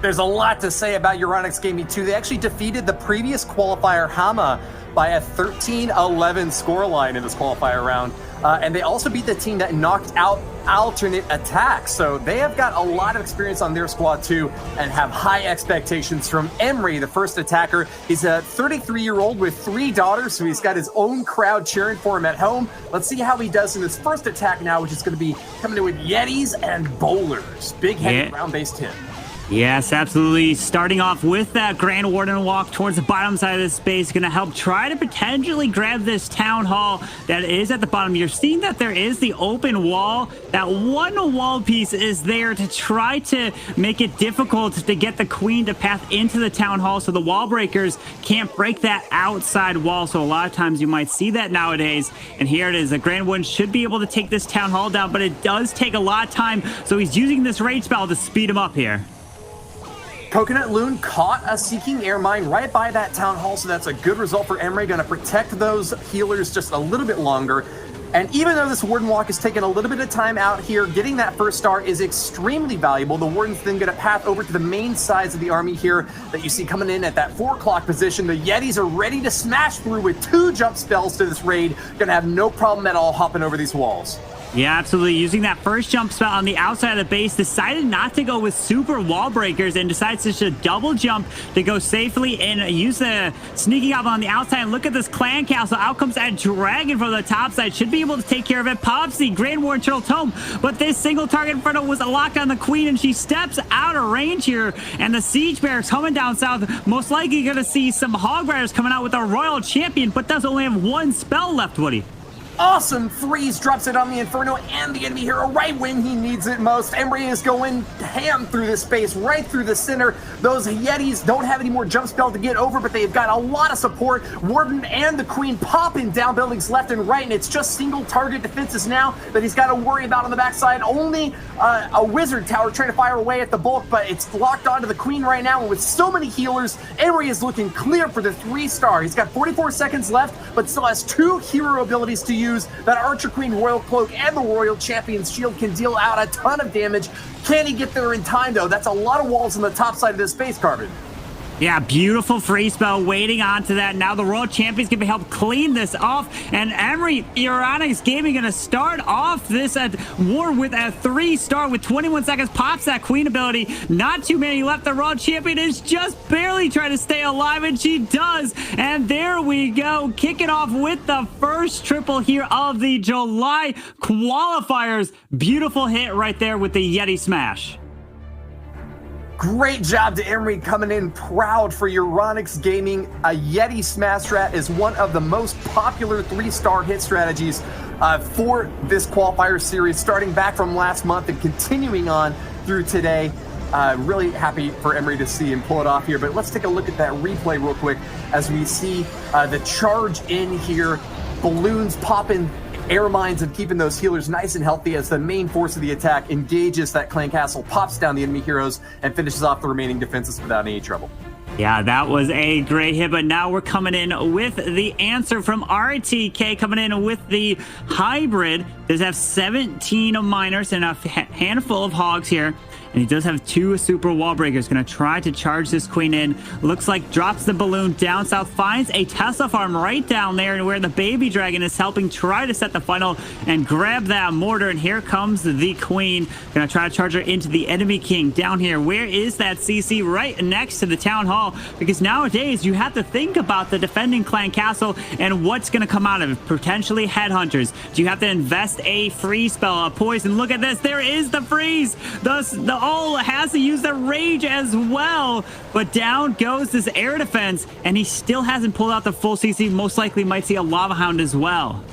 There's a lot to say about Euronics Gaming 2. They actually defeated the previous qualifier, Hama, by a 13-11 scoreline in this qualifier round. And they also beat the team that knocked out alternate attacks. So they have got a lot of experience on their squad too and have high expectations from Emery, the first attacker. He's a 33-year-old with 3 daughters, so he's got his own crowd cheering for him at home. Let's see how he does in this first attack now, which is going to be coming in with Yetis and Bowlers. Big, heavy, ground-based hit. Yes, absolutely. Starting off with that Grand Warden walk towards the bottom side of this space, going to help try to potentially grab this Town Hall that is at the bottom. You're seeing that there is the open wall. That one wall piece is there to try to make it difficult to get the Queen to path into the Town Hall, so the wall breakers can't break that outside wall. So a lot of times you might see that nowadays. And here it is. The Grand Warden should be able to take this Town Hall down, but it does take a lot of time. So he's using this rage spell to speed him up here. Coconut Loon caught a Seeking Air Mine right by that Town Hall, so that's a good result for Emery. Going to protect those healers just a little bit longer. And even though this Warden Walk is taking a little bit of time out here, getting that first star is extremely valuable. The Warden's then going to path over to the main sides of the army here that you see coming in at that 4 o'clock position. The Yetis are ready to smash through with 2 jump spells to this raid. Going to have no problem at all hopping over these walls. Yeah, absolutely. Using that first jump spell on the outside of the base, decided not to go with super wall breakers and decides to just double jump to go safely and use the sneaking up on the outside. And look at this clan castle. Out comes that dragon from the top side. Should be able to take care of it. Pops the Grand Warden Turtle Tome, but this single target in front of was a lock on the Queen, and she steps out of range here. And the Siege Barracks coming down south, most likely going to see some Hog Riders coming out with a Royal Champion, but does only have 1 spell left, Woody. Awesome freeze, drops it on the Inferno and the enemy hero right when he needs it most. Emery is going ham through this space, right through the center. Those Yetis don't have any more jump spell to get over, but they've got a lot of support. Warden and the Queen popping down buildings left and right, and it's just single target defenses now that he's got to worry about on the backside. Only a Wizard Tower trying to fire away at the bulk, but it's locked onto the Queen right now, and with so many healers, Emery is looking clear for the 3-star. He's got 44 seconds left, but still has 2 hero abilities to use. That Archer Queen Royal Cloak and the Royal Champion's Shield can deal out a ton of damage. Can he get there in time, though? That's a lot of walls on the top side of this space, Carbon. Yeah, beautiful free spell waiting onto that. Now the Royal Champion's going to help clean this off. And Emery, Euronics Gaming going to start off this war with a 3-star with 21 seconds. Pops that Queen ability. Not too many left. The Royal Champion is just barely trying to stay alive, and she does. And there we go. Kicking off with the first triple here of the July qualifiers. Beautiful hit right there with the Yeti Smash. Great job to Emery coming in proud for Euronics Gaming. A Yeti Smash Strat is one of the most popular 3-star hit strategies for this qualifier series, starting back from last month and continuing on through today. Really happy for Emery to see him pull it off here, but let's take a look at that replay real quick as we see the charge in here. Balloons popping, air mines, and keeping those healers nice and healthy as the main force of the attack engages that clan castle, pops down the enemy heroes, and finishes off the remaining defenses without any trouble. Yeah, that was a great hit, but now we're coming in with the answer from RTK, coming in with the hybrid. Does have 17 miners and a handful of hogs here. And he does have 2 super wall breakers. Going to try to charge this Queen in. Looks like drops the balloon down south. Finds a Tesla farm right down there where the baby dragon is helping try to set the funnel and grab that mortar. And here comes the Queen. Going to try to charge her into the enemy king down here. Where is that CC? Right next to the Town Hall. Because nowadays you have to think about the defending clan castle and what's going to come out of it. Potentially headhunters. Do you have to invest a freeze spell, a poison? Look at this. There is the freeze. The all has to use the rage as well, but down goes this air defense, and he still hasn't pulled out the full CC. Most likely might see a lava hound as well.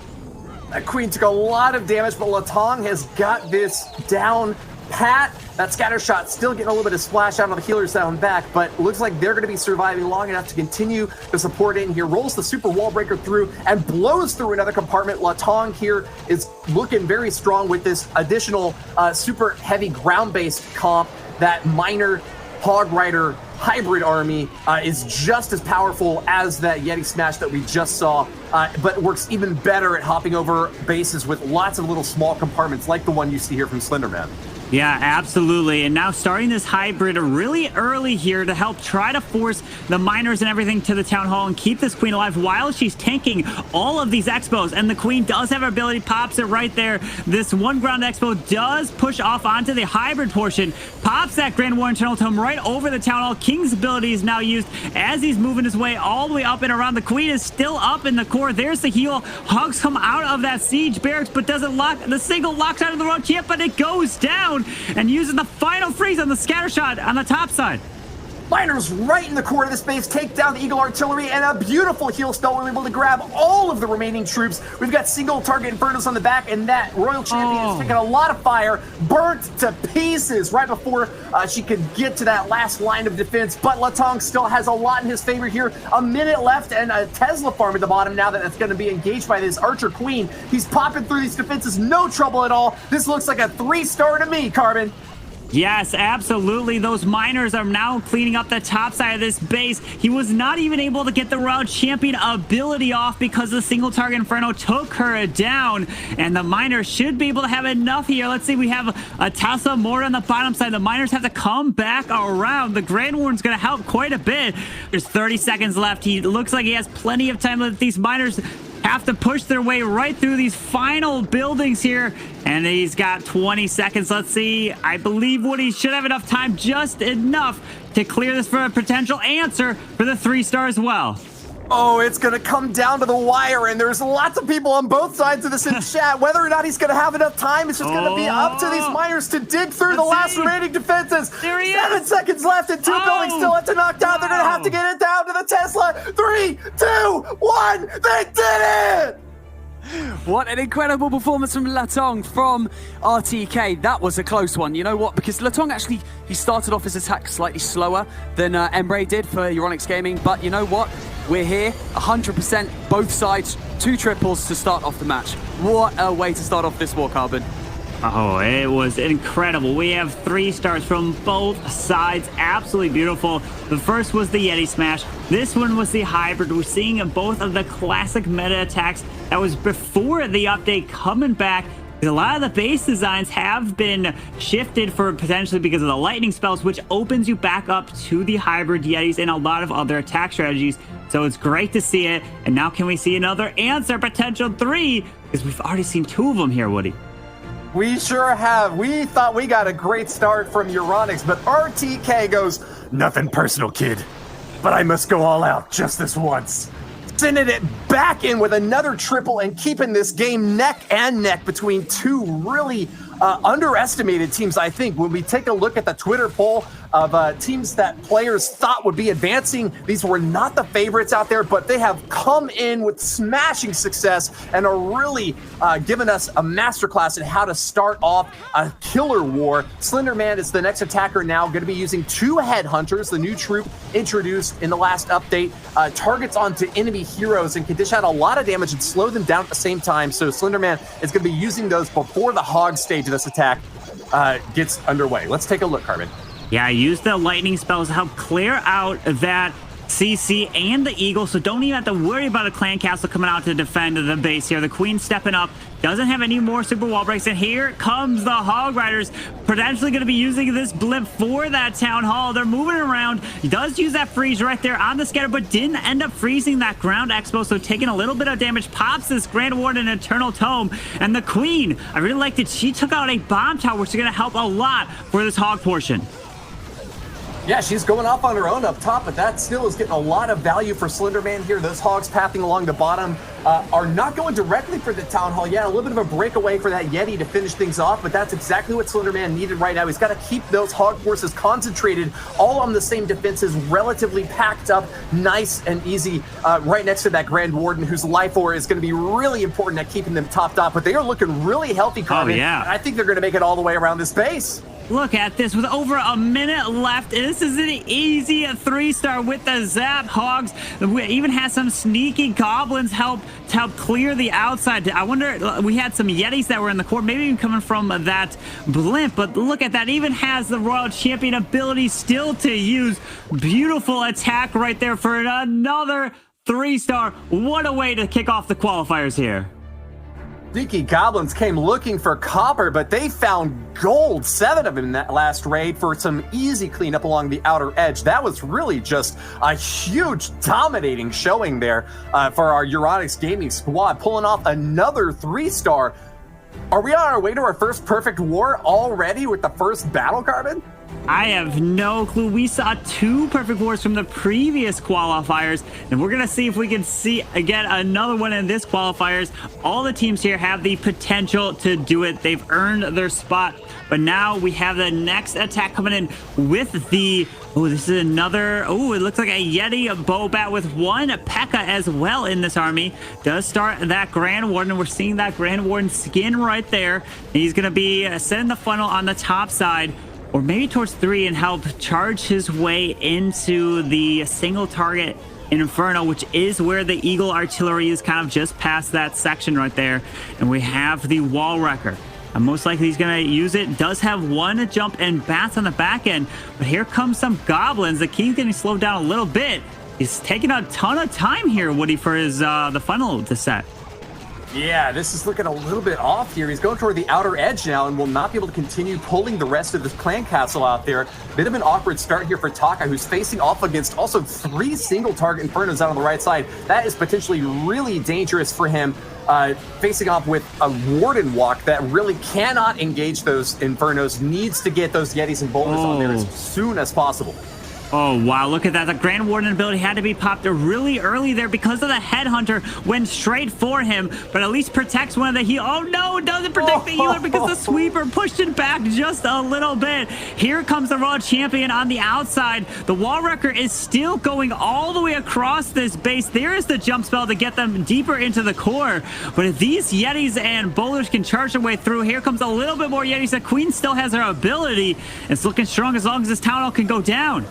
That Queen took a lot of damage, but Latong has got this down pat. That scatter shot still getting a little bit of splash out on the healers down back, but looks like they're going to be surviving long enough to continue to support it in here. Rolls the super wall breaker through and blows through another compartment. Latong here is looking very strong with this additional super heavy ground-based comp. That minor Hog Rider hybrid army is just as powerful as that Yeti Smash that we just saw, but works even better at hopping over bases with lots of little small compartments like the one you see here from Slenderman. Yeah, absolutely. And now starting this hybrid really early here to help try to force the miners and everything to the town hall and keep this queen alive while she's tanking all of these expos. And the queen does have her ability, pops it right there. This one ground expo does push off onto the hybrid portion, pops that Grand War Internal Tome right over the town hall. King's ability is now used as he's moving his way all the way up and around. The queen is still up in the core. There's the heal. Hogs come out of that siege barracks, but doesn't lock. The single locks out of the road champ, but it goes down. And using the final freeze on the scatter shot on the top side. Miners right in the core of the space take down the Eagle Artillery, and a beautiful heal spell. We're able to grab all of the remaining troops. We've got single target Infernos on the back, and that Royal Champion is taking a lot of fire, burnt to pieces right before she could get to that last line of defense. But Latong still has a lot in his favor here. A minute left, and a Tesla farm at the bottom now that it's going to be engaged by this Archer Queen. He's popping through these defenses, no trouble at all. This looks like a 3-star to me, Carbon. Yes, absolutely. Those miners are now cleaning up the top side of this base. He was not even able to get the Royal Champion ability off because the single target Inferno took her down. And the miners should be able to have enough here. Let's see, we have a Tesla Mortar on the bottom side. The miners have to come back around. The Grand Warden's going to help quite a bit. There's 30 seconds left. He looks like he has plenty of time. Let these miners have to push their way right through these final buildings here, and he's got 20 seconds. Let's see. I believe Woody should have enough time, just enough to clear this for a potential answer for the 3-star as well. Oh, it's going to come down to the wire, and there's lots of people on both sides of this in chat. Whether or not he's going to have enough time, it's just going to be up to these miners to dig through the last remaining defenses. There he 7 is. seconds left, and 2 buildings still have to knock down. They're going to have to get it down to the Tesla. 3, 2, 1. They did it! What an incredible performance from Latong from RTK. That was a close one. You know what? Because Latong actually, he started off his attack slightly slower than Emre did for Euronics Gaming. But you know what? We're here, 100%, both sides, 2 triples to start off the match. What a way to start off this war, Carbon. Oh, it was incredible. We have 3 stars from both sides. Absolutely beautiful. The first was the Yeti Smash. This one was the hybrid. We're seeing both of the classic meta attacks that was before the update coming back. A lot of the base designs have been shifted for potentially because of the lightning spells, which opens you back up to the hybrid Yetis and a lot of other attack strategies. So it's great to see it. And now can we see another answer, potential 3? Because we've already seen 2 of them here, Woody. We sure have. We thought we got a great start from Euronics, but RTK goes, nothing personal, kid, but I must go all out just this once. Sending it back in with another triple and keeping this game neck and neck between 2 really underestimated teams, I think. When we take a look at the Twitter poll of teams that players thought would be advancing, these were not the favorites out there, but they have come in with smashing success and are really giving us a masterclass in how to start off a killer war. Slenderman is the next attacker now, going to be using 2 headhunters, the new troop introduced in the last update, targets onto enemy heroes and can dish out a lot of damage and slow them down at the same time. So Slenderman is going to be using those before the hog stage of this attack gets underway. Let's take a look, Carbon. Yeah, use the lightning spells to help clear out that CC and the Eagle, so don't even have to worry about a clan castle coming out to defend the base here. The Queen stepping up, doesn't have any more super wall breaks, and here comes the Hog Riders, potentially going to be using this blimp for that town hall. They're moving around. He does use that freeze right there on the scatter, but didn't end up freezing that ground expo, so taking a little bit of damage. Pops this Grand Warden Eternal Tome, and the Queen, I really liked it. She took out a bomb tower, which is going to help a lot for this hog portion. Yeah, she's going off on her own up top, but that still is getting a lot of value for Slenderman here. Those hogs pathing along the bottom are not going directly for the town hall. Yeah, a little bit of a breakaway for that Yeti to finish things off, but that's exactly what Slenderman needed right now. He's got to keep those hog forces concentrated, all on the same defenses, relatively packed up, nice and easy, right next to that Grand Warden, whose life ore is going to be really important at keeping them topped off. But they are looking really healthy, Carmen. Oh, yeah. I think they're going to make it all the way around this base. Look at this, with over a minute left. This is an easy 3-star with the Zap Hogs. We even has some sneaky goblins help clear the outside. I wonder, we had some Yetis that were in the core, maybe even coming from that blimp, but look at that. Even has the Royal Champion ability still to use. Beautiful attack right there for another 3-star. What a way to kick off the qualifiers here. Sneaky Goblins came looking for copper, but they found gold. 7 of them in that last raid for some easy cleanup along the outer edge. That was really just a huge dominating showing there for our Euronics Gaming squad, pulling off another 3-star. Are we on our way to our first perfect war already with the first battle, Carbon? I have no clue. We saw 2 perfect wars from the previous qualifiers, and we're going to see if we can see again another one in this qualifiers. All the teams here have the potential to do it. They've earned their spot, but now we have the next attack coming in with the... Oh, this is another... Oh, it looks like a Yeti, a bow bat with 1 P.E.K.K.A. as well in this army. Does start that Grand Warden. We're seeing that Grand Warden skin right there. He's going to be setting the funnel on the top side, or maybe towards 3, and help charge his way into the single target Inferno, which is where the Eagle artillery is, kind of just past that section right there. And we have the Wall Wrecker. And most likely he's going to use it. Does have 1 jump and bats on the back end. But here comes some goblins. The king's getting slowed down a little bit. He's taking a ton of time here, Woody, for his the funnel to set. Yeah, this is looking a little bit off here. He's going toward the outer edge now and will not be able to continue pulling the rest of this clan castle out there. Bit of an awkward start here for Taka, who's facing off against also 3 single target Infernos out on the right side. That is potentially really dangerous for him, facing off with a Warden walk that really cannot engage those Infernos. Needs to get those Yetis and boulders on there as soon as possible. Oh, wow, look at that. The Grand Warden ability had to be popped really early there because of the Headhunter. Went straight for him, but at least protects one of the heal. Oh, no, it doesn't protect the healer because the Sweeper pushed it back just a little bit. Here comes the Raw Champion on the outside. The Wall Wrecker is still going all the way across this base. There is the jump spell to get them deeper into the core. But if these Yetis and boulders can charge their way through, here comes a little bit more Yetis. The Queen still has her ability. It's looking strong as long as this Town Hall can go down.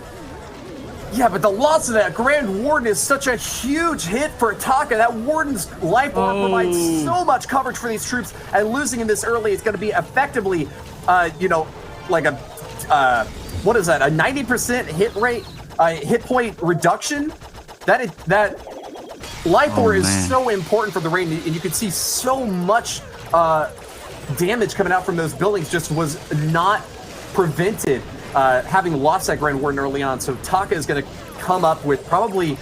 Yeah, but the loss of that Grand Warden is such a huge hit for Taka. That Warden's life orb provides so much coverage for these troops, and losing him this early is going to be effectively, you know, like a, what is that, a 90% hit rate, hit point reduction? That life orb is so important for the raid, and you can see so much damage coming out from those buildings just was not prevented. Having lost that Grand Warden early on. So Taka is going to come up with probably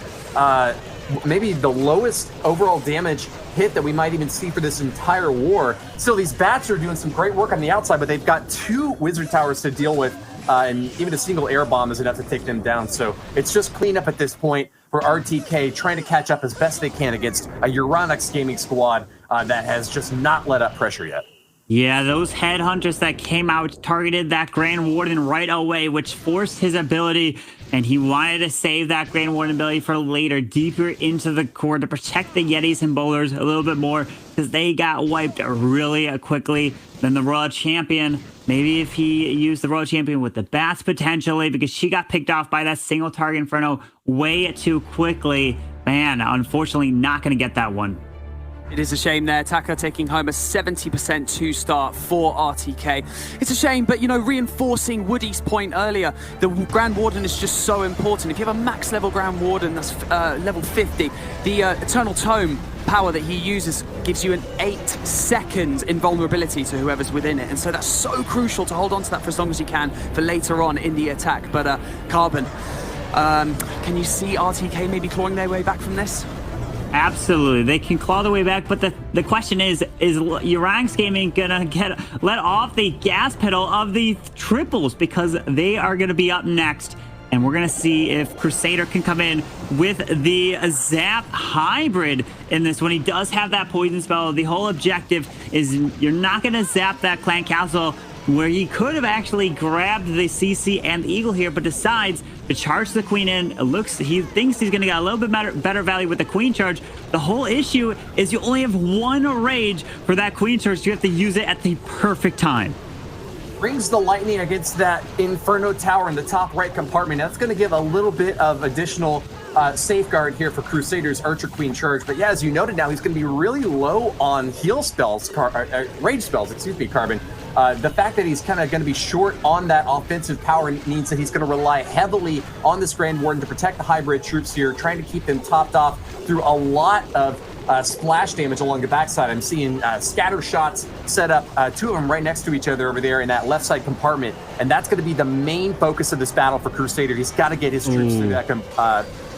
maybe the lowest overall damage hit that we might even see for this entire war. Still, these bats are doing some great work on the outside, but they've got 2 wizard towers to deal with, and even a single air bomb is enough to take them down. So it's just cleanup at this point for RTK, trying to catch up as best they can against a Euronics Gaming squad that has just not let up pressure yet. Yeah, those Headhunters that came out targeted that Grand Warden right away, which forced his ability, and he wanted to save that Grand Warden ability for later, deeper into the core to protect the Yetis and boulders a little bit more, because they got wiped really quickly. Then the Royal Champion, maybe if he used the Royal Champion with the bats potentially, because she got picked off by that single target Inferno way too quickly. Man, unfortunately not going to get that one. It is a shame there. Taka taking home a 70% 2-star for RTK. It's a shame, but, you know, reinforcing Woody's point earlier, the Grand Warden is just so important. If you have a max level Grand Warden that's level 50, the Eternal Tome power that he uses gives you an 8-second invulnerability to whoever's within it. And so that's so crucial to hold on to that for as long as you can for later on in the attack. But Carbon, can you see RTK maybe clawing their way back from this? Absolutely, they can claw their way back, but the question is Euronics Gaming gonna let off the gas pedal of the triples, because they are gonna be up next, and we're gonna see if Crusader can come in with the Zap hybrid in this one. He does have that poison spell. The whole objective is you're not gonna zap that clan castle, where he could have actually grabbed the CC and the Eagle here, but decides to charge the Queen in. He thinks he's going to get a little bit better value with the Queen charge. The whole issue is you only have 1 rage for that Queen charge. You have to use it at the perfect time. Brings the lightning against that Inferno tower in the top right compartment. That's going to give a little bit of additional safeguard here for Crusader's Archer Queen charge. But yeah, as you noted now, he's going to be really low on heal spells, rage spells, excuse me, Carbon. The fact that he's kind of going to be short on that offensive power means that he's going to rely heavily on this Grand Warden to protect the hybrid troops here, trying to keep them topped off through a lot of splash damage along the backside. I'm seeing scatter shots set up, 2 of them right next to each other over there in that left side compartment. And that's going to be the main focus of this battle for Crusader. He's got to get his troops through that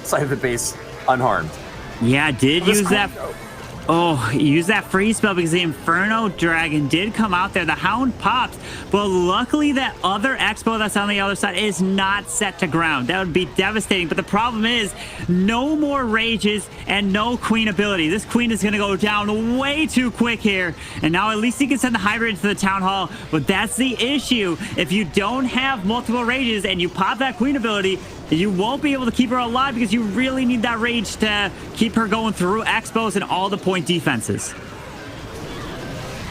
side of the base unharmed. Yeah, did use that. Oh, use that freeze spell because the Inferno Dragon did come out there. The Hound pops, but luckily that other Expo that's on the other side is not set to ground. That would be devastating, but the problem is no more rages and no Queen ability. This Queen is going to go down way too quick here, and now at least he can send the Hybrid to the Town Hall, but that's the issue. If you don't have multiple rages and you pop that Queen ability, you won't be able to keep her alive because you really need that rage to keep her going through Expos and all the point defenses.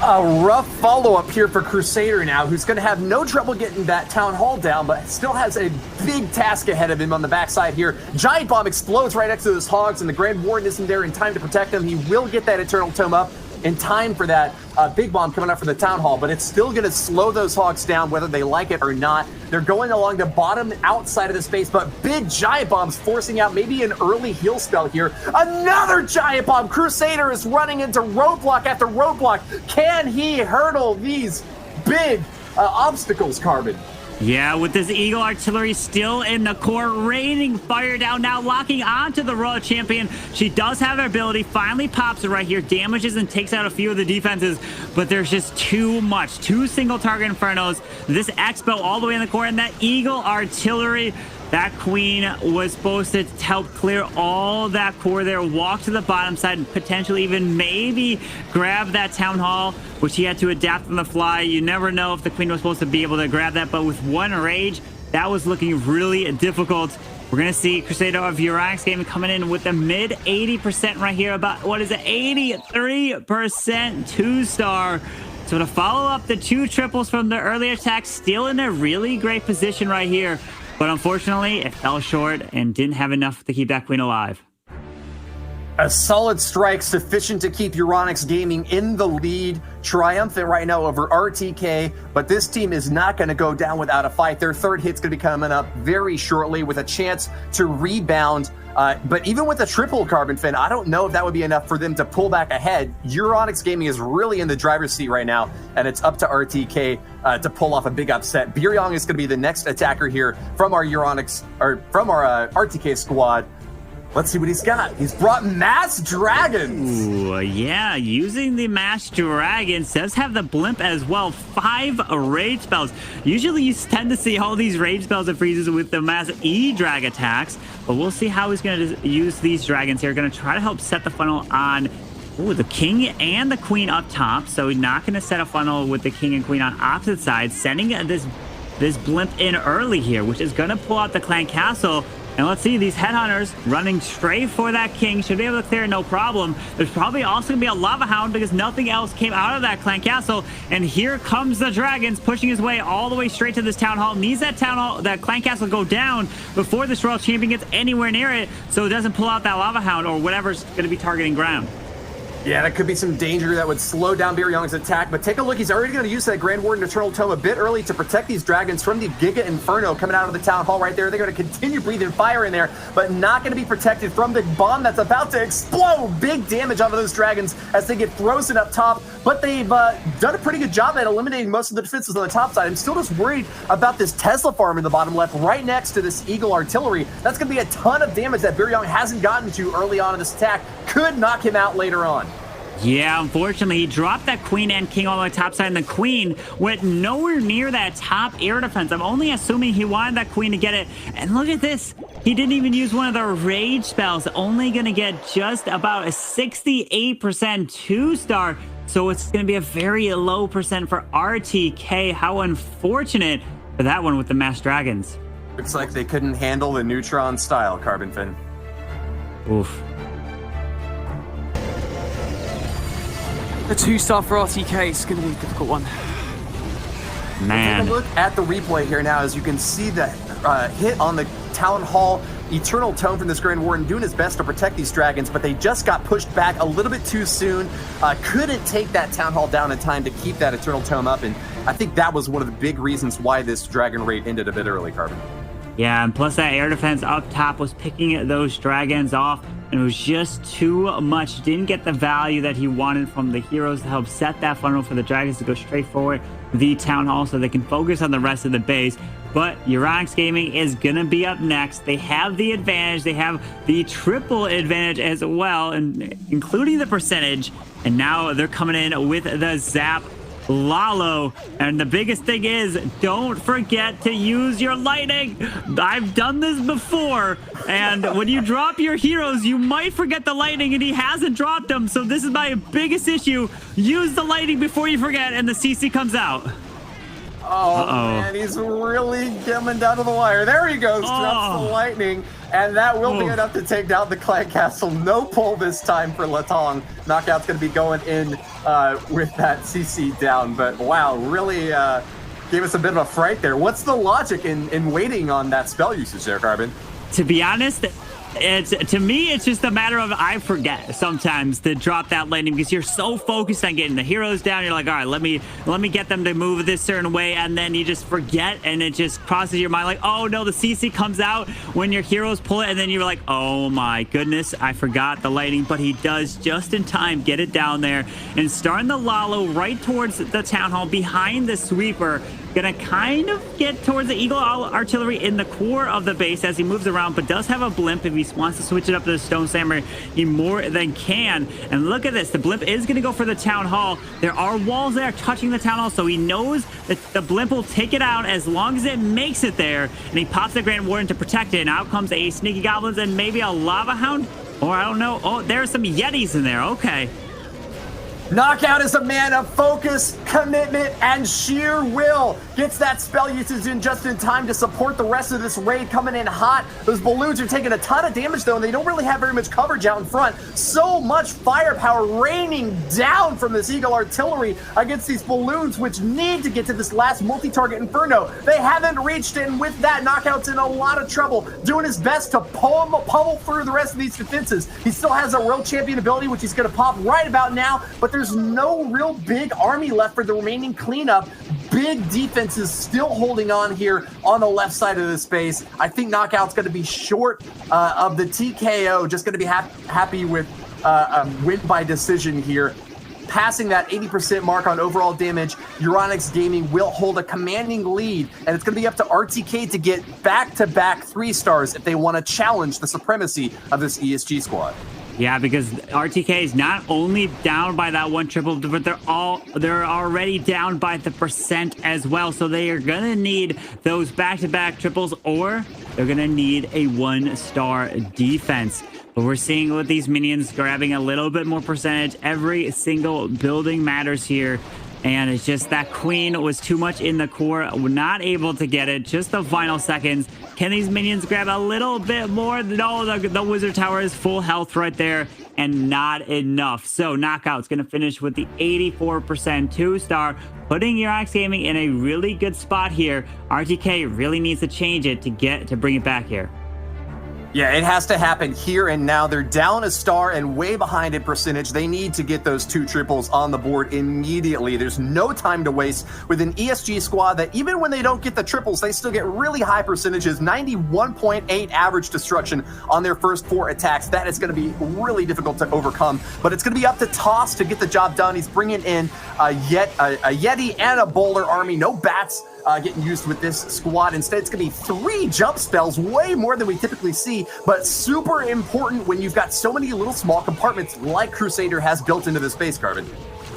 A rough follow-up here for Crusader now, who's going to have no trouble getting that Town Hall down, but still has a big task ahead of him on the backside here. Giant Bomb explodes right next to those Hogs, and the Grand Warden isn't there in time to protect him. He will get that Eternal Tome up in time for that big bomb coming up for the Town Hall, but it's still going to slow those Hogs down whether they like it or not. They're going along the bottom outside of the space, but big Giant Bombs forcing out maybe an early heal spell here. Another Giant Bomb! Crusader is running into roadblock after roadblock. Can he hurdle these big obstacles, Carbon? Yeah, with this Eagle Artillery still in the core, raining fire down now, locking onto the Royal Champion. She does have her ability, finally pops it right here, damages and takes out a few of the defenses, but there's just too much. 2 single target Infernos, this Expo all the way in the core, and that Eagle Artillery. That Queen was supposed to help clear all that core there, walk to the bottom side, and potentially even maybe grab that Town Hall, which he had to adapt on the fly. You never know if the Queen was supposed to be able to grab that, but with 1 rage, that was looking really difficult. We're going to see Crusader of Euronics Gaming coming in with a mid 80% right here, about, what is it, 83% 2-star. So to follow up the 2 triples from the earlier attack, still in a really great position right here. But unfortunately, it fell short and didn't have enough to keep that Queen alive. A solid strike sufficient to keep Euronics Gaming in the lead, triumphant right now over RTK, but this team is not going to go down without a fight. Their 3rd hit's going to be coming up very shortly with a chance to rebound. But even with a triple Carbon Fin, I don't know if that would be enough for them to pull back ahead. Euronics Gaming is really in the driver's seat right now, and it's up to RTK to pull off a big upset. Biryong is going to be the next attacker here from our RTK squad. Let's see what he's got. He's brought Mass Dragons. Ooh, yeah, using the Mass Dragons. Does have the Blimp as well. 5 rage spells. Usually you tend to see all these rage spells and freezes with the Mass E-Drag attacks, but we'll see how he's going to use these dragons here. Going to try to help set the funnel on the King and the Queen up top. So he's not going to set a funnel with the King and Queen on opposite sides, sending this Blimp in early here, which is going to pull out the Clan Castle. And let's see, these Headhunters running straight for that King. Should be able to clear no problem. There's probably also going to be a Lava Hound because nothing else came out of that Clan Castle. And here comes the Dragons pushing his way all the way straight to this Town Hall. Needs that Town Hall, that Clan Castle go down before this Royal Champion gets anywhere near it, so it doesn't pull out that Lava Hound or whatever's going to be targeting ground. Yeah, that could be some danger that would slow down Biryong's attack, but take a look. He's already going to use that Grand Warden Eternal Tome a bit early to protect these dragons from the Giga Inferno coming out of the Town Hall right there. They're going to continue breathing fire in there, but not going to be protected from the bomb that's about to explode. Big damage onto those dragons as they get frozen up top, but they've done a pretty good job at eliminating most of the defenses on the top side. I'm still just worried about this Tesla farm in the bottom left right next to this Eagle Artillery. That's going to be a ton of damage that Biryong hasn't gotten to early on in this attack. Could knock him out later on. Yeah, unfortunately, he dropped that Queen and King on the top side, and the Queen went nowhere near that top air defense. I'm only assuming he wanted that Queen to get it. And look at this. He didn't even use one of the rage spells. Only going to get just about a 68% 2-star. So it's going to be a very low percent for RTK. How unfortunate for that one with the Mass Dragons. Looks like they couldn't handle the Neutron style, Carbon Fin. Oof. The 2-star for RTK is going to be a difficult one. Man. Take a look at the replay here now, as you can see the hit on the Town Hall Eternal Tome from this Grand Warden doing his best to protect these dragons, but they just got pushed back a little bit too soon. Couldn't take that Town Hall down in time to keep that Eternal Tome up, and I think that was one of the big reasons why this dragon raid ended a bit early, Carbon. Yeah, and plus that air defense up top was picking those dragons off. and it was just too much. Didn't get the value that he wanted from the heroes to help set that funnel for the dragons to go straight forward the town hall so they can focus on the rest of the base. But Euronics Gaming is going to be up next. They have the advantage. They have the triple advantage as well, and including the percentage. And now they're coming in with the Zap Lalo. And the biggest thing is, don't forget to use your lightning. I've done this before. And when you drop your heroes, you might forget the lightning, and he hasn't dropped them. So this is my biggest issue. Use the lightning before you forget, and the CC comes out. Oh, man, he's really coming down to the wire. There he goes, drops the lightning, and that will be enough to take down the Clan Castle. No pull this time for Latong. Knockout's going to be going in with that CC down, but wow, really gave us a bit of a fright there. What's the logic in waiting on that spell usage there, Carbon? To be honest, to me, it's just a matter of I forget sometimes to drop that lightning because you're so focused on getting the heroes down. You're like, all right, let me get them to move this certain way, and then you just forget, and it just crosses your mind like, oh no, the CC comes out when your heroes pull it, and then you're like, oh my goodness, I forgot the lightning. But he does just in time get it down there and starting the Lalo right towards the town hall behind the sweeper. Gonna kind of get towards the Eagle Artillery in the core of the base as he moves around, but does have a blimp. If he wants to switch it up to the Stone Slammer, he more than can. And look at this, the blimp is gonna go for the town hall. There are walls there touching the town hall, so he knows that the blimp will take it out as long as it makes it there. And he pops the Grand Warden to protect it, and out comes a Sneaky Goblins and maybe a Lava Hound, or I don't know. Oh, there's some Yetis in there. Okay. Knockout is a man of focus, commitment, and sheer will. Gets that spell usage in just in time to support the rest of this raid coming in hot. Those balloons are taking a ton of damage though, and they don't really have very much coverage out in front. So much firepower raining down from this Eagle Artillery against these balloons, which need to get to this last multi-target Inferno. They haven't reached it, and with that, Knockout's in a lot of trouble, doing his best to pummel through the rest of these defenses. He still has a World Champion ability, which he's going to pop right about now, but there's no real big army left for the remaining cleanup. Big defenses still holding on here on the left side of the space. I think Knockout's going to be short of the TKO, just going to be happy with a win by decision here. Passing that 80% mark on overall damage, Euronics Gaming will hold a commanding lead, and it's going to be up to RTK to get back-to-back 3 stars if they want to challenge the supremacy of this ESG squad. Yeah, because RTK is not only down by that 1 triple, but they're already down by the percent as well. So they are gonna need those back-to-back triples, or they're gonna need a 1-star defense. But we're seeing with these minions grabbing a little bit more percentage. Every single building matters here. And it's just that queen was too much in the core, not able to get it. Just the final seconds. Can these minions grab a little bit more? No, the wizard tower is full health right there and not enough. So Knockout's going to finish with the 84% 2-star, putting Euronics Gaming in a really good spot here. RTK really needs to change it to bring it back here. Yeah, it has to happen here and now. They're down a star and way behind in percentage. They need to get those 2 triples on the board immediately. There's no time to waste with an ESG squad that even when they don't get the triples, they still get really high percentages, 91.8 average destruction on their first 4 attacks. That is going to be really difficult to overcome, but it's going to be up to Toss to get the job done. He's bringing in a Yeti and a Bowler army. No bats getting used with this squad. Instead, it's going to be 3 jump spells, way more than we typically see, but super important when you've got so many little small compartments like Crusader has built into this base, Carbon.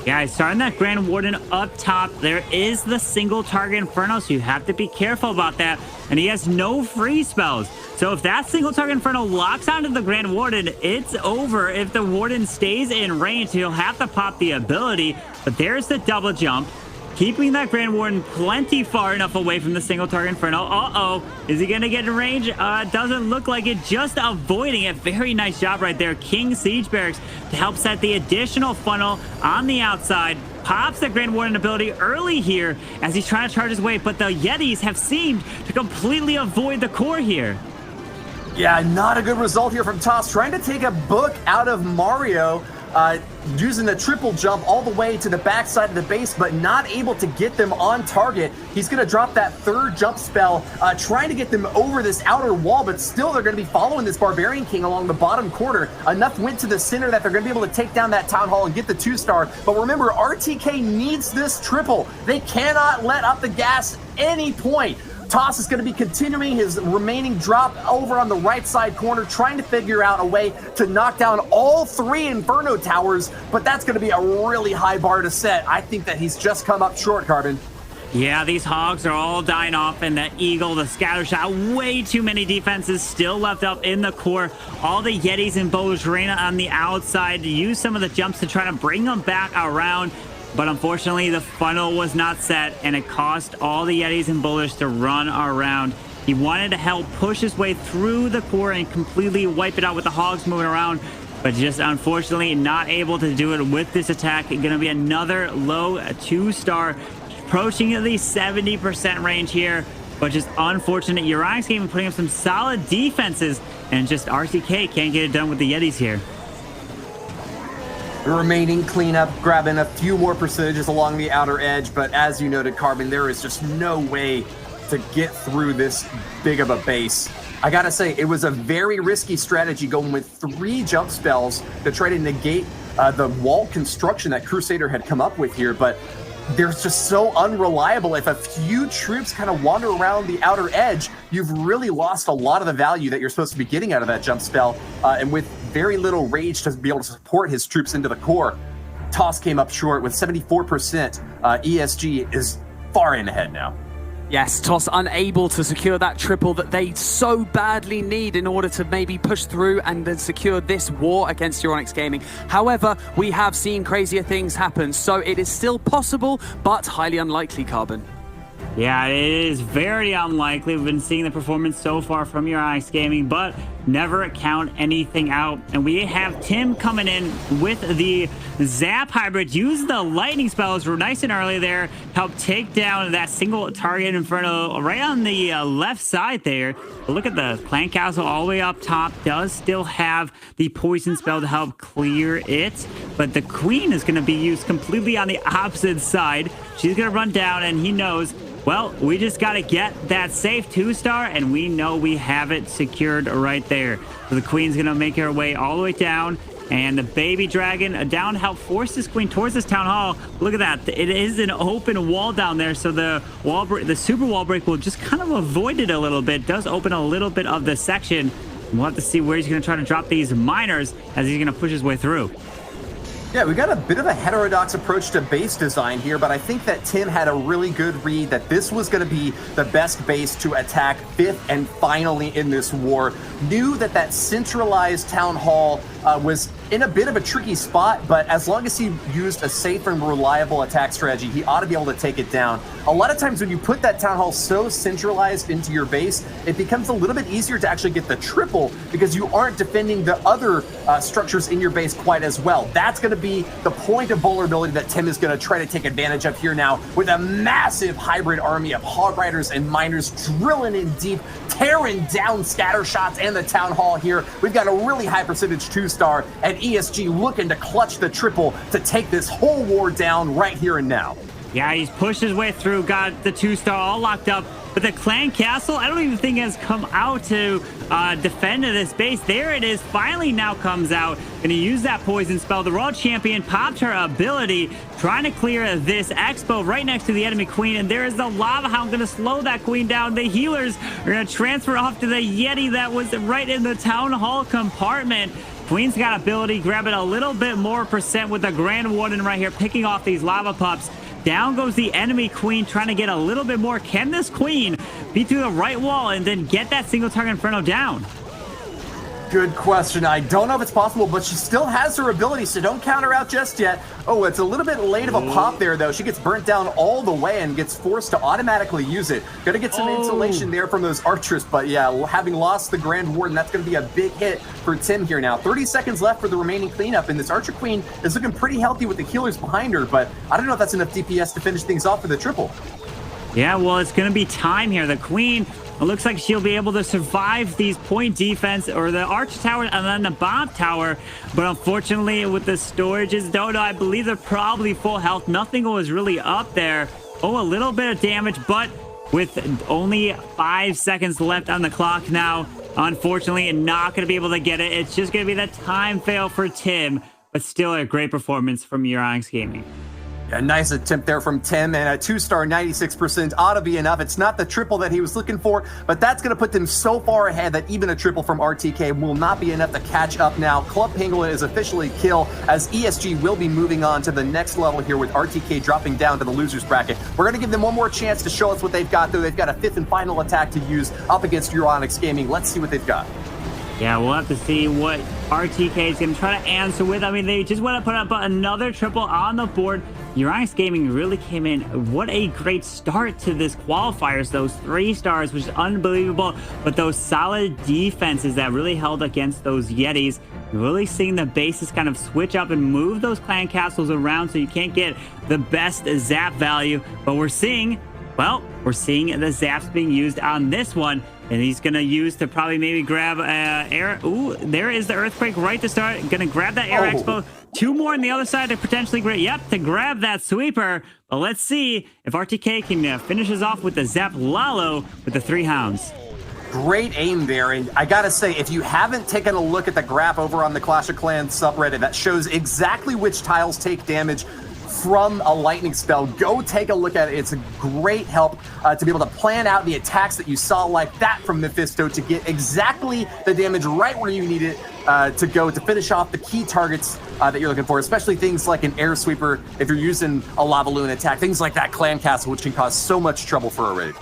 Yeah, starting that Grand Warden up top. There is the single target Inferno, so you have to be careful about that. And he has no free spells. So if that single target Inferno locks onto the Grand Warden, it's over. If the Warden stays in range, he'll have to pop the ability. But there's the double jump, keeping that Grand Warden plenty far enough away from the single target Inferno. Uh-oh. Is he going to get in range? Doesn't look like it. Just avoiding it. Very nice job right there. King Siege Barracks to help set the additional funnel on the outside. Pops the Grand Warden ability early here as he's trying to charge his way, but the Yetis have seemed to completely avoid the core here. Yeah, not a good result here from Toss. Trying to take a book out of Mario. using the triple jump all the way to the backside of the base, but not able to get them on target. He's going to drop that third jump spell, trying to get them over this outer wall, but still they're going to be following this Barbarian King along the bottom corner. Enough went to the center that they're going to be able to take down that Town Hall and get the 2-star. But remember, RTK needs this triple. They cannot let up the gas any point. Toss is going to be continuing his remaining drop over on the right side corner, trying to figure out a way to knock down all 3 Inferno towers, but that's going to be a really high bar to set. I think that he's just come up short, Carbon. Yeah, these hogs are all dying off, and the eagle, the scatter shot, way too many defenses still left up in the core. All the Yetis and Bojrena on the outside to use some of the jumps to try to bring them back around. But unfortunately, the funnel was not set, and it cost all the Yetis and Boulders to run around. He wanted to help push his way through the core and completely wipe it out with the hogs moving around, but just unfortunately not able to do it with this attack. Going to be another low 2-star, approaching the 70% range here, but just unfortunate. Euronics Gaming putting up some solid defenses, and just RTK can't get it done with the Yetis here. The remaining cleanup, grabbing a few more percentages along the outer edge, but as you noted, Carbon, there is just no way to get through this big of a base. I gotta say, it was a very risky strategy going with 3 jump spells to try to negate the wall construction that Crusader had come up with here, but they're just so unreliable. If a few troops kind of wander around the outer edge, you've really lost a lot of the value that you're supposed to be getting out of that jump spell. And with very little rage to be able to support his troops into the core, Toss came up short with 74%. ESG is far in ahead now. Yes, Toss unable to secure that triple that they so badly need in order to maybe push through and then secure this war against Euronics Gaming. However, we have seen crazier things happen, so it is still possible, but highly unlikely, Carbon. Yeah, it is very unlikely. We've been seeing the performance so far from Euronics Gaming, but never count anything out. And we have Tim coming in with the Zap Hybrid. Use the lightning spells. We're nice and early there. Help take down that single target Inferno right on the left side there. But look at the Clan Castle all the way up top. Does still have the poison spell to help clear it. But the Queen is going to be used completely on the opposite side. She's going to run down, and he knows, well, we just got to get that safe 2-star, and we know we have it secured right there. So the Queen's going to make her way all the way down, and the baby dragon down to help force this Queen towards this Town Hall. Look at that. It is an open wall down there, so the super wall break will just kind of avoid it a little bit. Does open a little bit of the section. We'll have to see where he's going to try to drop these miners as he's going to push his way through. Yeah, we got a bit of a heterodox approach to base design here, but I think that Tim had a really good read that this was going to be the best base to attack 5th and finally in this war. Knew that that centralized Town Hall was in a bit of a tricky spot, but as long as he used a safe and reliable attack strategy, he ought to be able to take it down. A lot of times when you put that Town Hall so centralized into your base, it becomes a little bit easier to actually get the triple because you aren't defending the other structures in your base quite as well. That's going to be the point of vulnerability that Tim is going to try to take advantage of here now with a massive hybrid army of Hog Riders and Miners drilling in deep, tearing down scatter shots and the Town Hall here. We've got a really high percentage 2-star, and ESG looking to clutch the triple to take this whole war down right here and now. Yeah, he's pushed his way through, got the 2-star all locked up. But the Clan Castle, I don't even think has come out to defend this base. There it is, finally now comes out. Going to use that poison spell. The Royal Champion popped her ability, trying to clear this Expo right next to the enemy Queen. And there is the Lava Hound going to slow that Queen down. The healers are going to transfer off to the Yeti that was right in the Town Hall compartment. Queen's got ability, grabbing a little bit more percent with the Grand Warden right here, picking off these lava pups. Down goes the enemy Queen, trying to get a little bit more. Can this Queen beat through the right wall and then get that single target Inferno down? Good question. I don't know if it's possible, but she still has her ability, so don't count her out just yet. Oh, it's a little bit late of a pop there, though. She gets burnt down all the way and gets forced to automatically use it. Got to get some insulation there from those archers, but yeah, having lost the Grand Warden, that's going to be a big hit for Tim here now. 30 seconds left for the remaining cleanup, and this Archer Queen is looking pretty healthy with the healers behind her, but I don't know if that's enough DPS to finish things off for the triple. Yeah, well, it's going to be time here. The Queen It looks like she'll be able to survive these point defense or the archer tower and then the bomb tower. But unfortunately, with the storages, Dodo, I believe they're probably full health. Nothing was really up there. Oh, a little bit of damage, but with only 5 seconds left on the clock now, unfortunately, not going to be able to get it. It's just going to be the time fail for Tim, but still a great performance from Euronics Gaming. A nice attempt there from Tim, and a 2-star 96% ought to be enough. It's not the triple that he was looking for, but that's going to put them so far ahead that even a triple from RTK will not be enough to catch up now. Club Pangolin is officially kill, as ESG will be moving on to the next level here with RTK dropping down to the losers bracket. We're going to give them one more chance to show us what they've got, though. They've got a 5th and final attack to use up against Euronics Gaming. Let's see what they've got. Yeah, we'll have to see what RTK is going to try to answer with. I mean, they just want to put up another triple on the board. Euronics Gaming really came in. What a great start to this qualifiers. Those 3 stars, which is unbelievable. But those solid defenses that really held against those Yetis. You're really seeing the bases kind of switch up and move those clan castles around so you can't get the best zap value. But we're seeing, well, the zaps being used on this one. And he's going to use to probably maybe grab air. Ooh, there is the earthquake right to start. Going to grab that air expo. 2 more on the other side to potentially grab. Yep, to grab that sweeper. But let's see if RTK can finish us off with the Zap Lalo with the 3 hounds. Great aim there, and I gotta say, if you haven't taken a look at the graph over on the Clash of Clans subreddit that shows exactly which tiles take damage from a lightning spell, go take a look at it. It's a great help to be able to plan out the attacks that you saw like that from Mephisto to get exactly the damage right where you need it to go to finish off the key targets that you're looking for, especially things like an air sweeper if you're using a lava loon attack, things like that clan castle, which can cause so much trouble for a raid.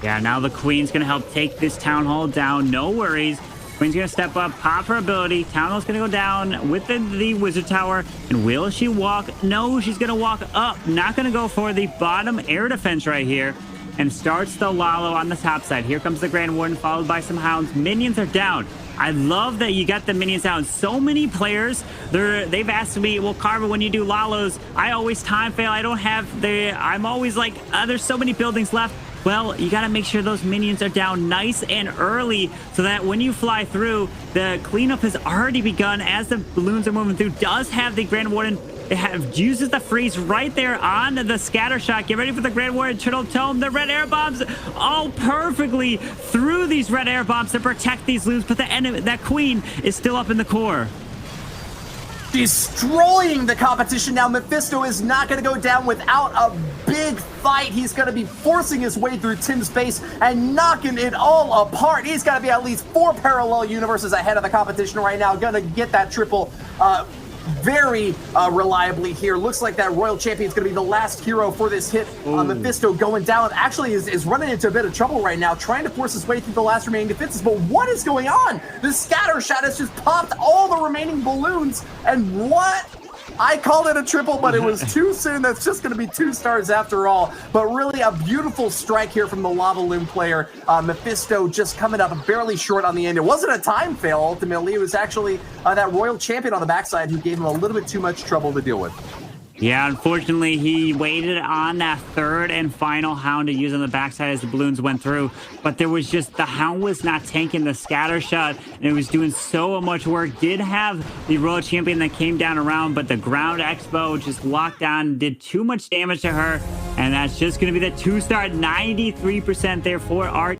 Yeah, now the Queen's going to help take this Town Hall down. No worries. Queen's going to step up, pop her ability. Town Hall's going to go down with the Wizard Tower. And will she walk? No, she's going to walk up. Not going to go for the bottom air defense right here. And starts the Lalo on the top side. Here comes the Grand Warden, followed by some hounds. Minions are down. I love that you got the minions down. So many players, they've asked me, well, Carver, when you do Lalos, I always time fail. I don't have I'm always like, there's so many buildings left. Well, you got to make sure those minions are down nice and early so that when you fly through, the cleanup has already begun as the balloons are moving through. Does have the Grand Warden. It uses the freeze right there on the scatter shot. Get ready for the Grand Warden Turtle Tome. The red air bombs all perfectly through these red air bombs to protect these loops. But the enemy, that Queen is still up in the core. Destroying the competition now. Mephisto is not going to go down without a big fight. He's going to be forcing his way through Tim's base and knocking it all apart. He's got to be at least 4 parallel universes ahead of the competition right now. Going to get that triple very reliably here. Looks like that Royal Champion is going to be the last hero for this hit. Mephisto going down actually is running into a bit of trouble right now, trying to force his way through the last remaining defenses. But what is going on? The scatter shot has just popped all the remaining balloons. And what? I called it a triple, but it was too soon. That's just going to be 2 stars after all. But really a beautiful strike here from the Lava Loon player. Mephisto just coming up barely short on the end. It wasn't a time fail, ultimately. It was actually that Royal Champion on the backside who gave him a little bit too much trouble to deal with. Yeah, unfortunately, he waited on that 3rd and final hound to use on the backside as the balloons went through. But there was just, the hound was not tanking the scatter shot, and it was doing so much work. Did have the Royal Champion that came down around, but the ground expo just locked on, did too much damage to her. And that's just going to be the 2-star, 93% there for Art.